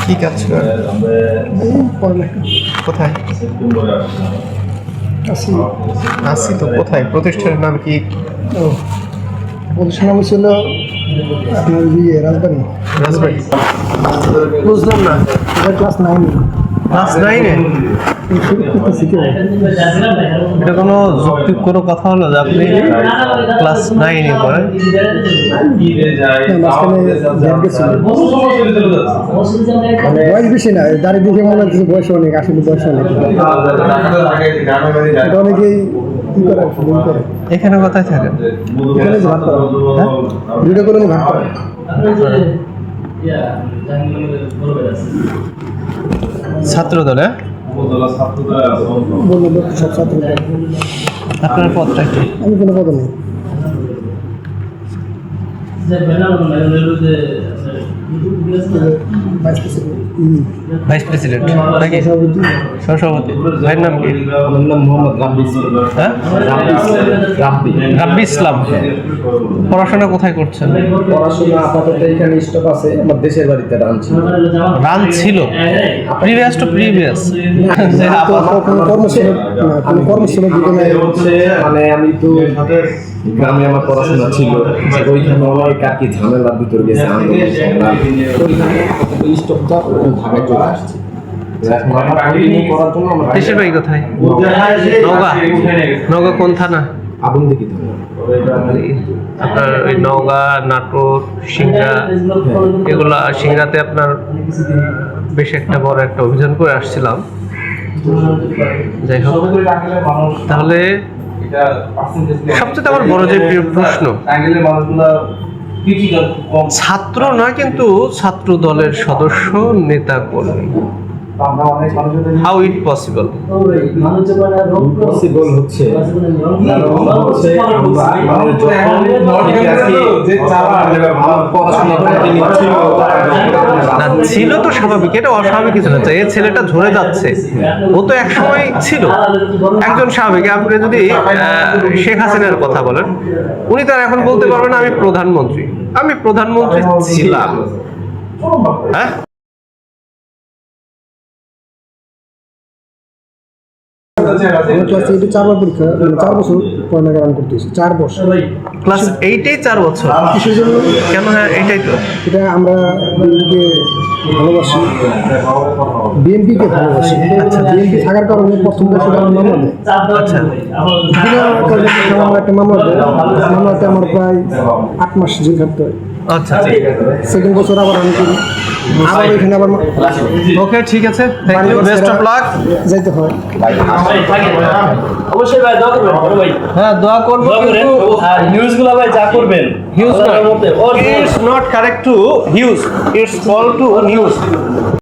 কি কাজ করেন? কোথায়? আসি তো। কোথায়? প্রতিষ্ঠানের নাম কি? প্রতিষ্ঠান নাম ছিল আপনার রাজবাড়ি। রাজবাড়ি? বুঝলাম না। ক্লাস 9। ক্লাস 9-এ? এটা কোনো যৌক্তিক কোনো কথা হলো যে আপনি ক্লাস 9-এ পড়েন? বয়স বেশি না, দাঁড়িয়ে দেখে মনে হচ্ছে বয়স অনেক, আসলে বয়স অনেক। এটা অনেকেই কি করে। এখানে কোথায় থাকেন? এখানে যে ভাত করা, হ্যাঁ ভিডিও করে ভাত করা। ছাত্র দলে? বললো সব ছাত্র। আপনার পদটা কি? আমি কোনো পদ নেই। ভাইস প্রেসিডেন্ট নাকি সহসভাপতি? ভাইয়ের নাম কি? আমার নাম মোহাম্মদ রাব্বি ইসলাম। হ্যাঁ, রাব্বি ইসলাম। পড়াশোনা কোথায় করছেন? পড়াশোনা আপাতত এখানে স্টপ আছে, আমার দেশের বাড়িতে রান ছিল। রান ছিল? Previous two previous? কর্মশীল হচ্ছে মানে আমি তো গ্রামে আমার পড়াশোনা ছিল, ওইখানে অনেক আর কি ঝামেলার ভিতরে গেছে স্টপটা ঢাকায় চলে আসছে। করার জন্য আমার দেশের বাড়ি কোথায়? নওগাঁ? নওগাঁ কোন থানা? আগুন দেখি তো আপনার ওই নওগাঁ, নাটোর, সিংড়া, এগুলা সিংড়াতে আপনার বেশ একটা বড় একটা অভিযান করে আসছিলাম। যাই হোক, তাহলে সবচেয়ে আমার বড় যে প্রশ্ন, ছাত্র না কিন্তু ছাত্র দলের সদস্য, নেতা কর্মী, হাউ ইট পসিবল? পসিবল হচ্ছে না ছিল তো স্বাভাবিক, এটা অস্বাভাবিক কিছু না। এই ছেলেটা ঝরে যাচ্ছে, ও তো একসময় ছিল একজন স্বাভাবিক। আপনি যদি শেখ হাসিনার কথা বলেন, উনি তো আর এখন বলতে পারবেন আমি প্রধানমন্ত্রী ছিলাম। হ্যাঁ, ক্লাস 8-এ 4 বার পরীক্ষা, 4 বছর পড়ালেখা রান করতেছি। 4 বছর ক্লাস 8-এ 4 বছর? কিসের জন্য? কেন? হ্যাঁ, এটাই তো। এটা আমরা বিএনপিকে ভালোবাসি। আচ্ছা, বিএনপি থাকার কারণে প্রথম বছর আমার মামলা দেয়। আচ্ছা, আমার একটা মামলা দেয়, মামলাতে আমার প্রায় 8 মাস জেল খাটতে হয়। আচ্ছা, সেকেন্ড বছর আবার আমি করি, আবার এখানে আবার ওকে, ঠিক আছে, thank you, best of luck. যাইতে হয়। অবশ্যই ভাই দোয়া করবেন বড় ভাই। হ্যাঁ, দোয়া করব, কিন্তু আর নিউজগুলো ভাই যা করবেন huge not correct to huge, it's call to news.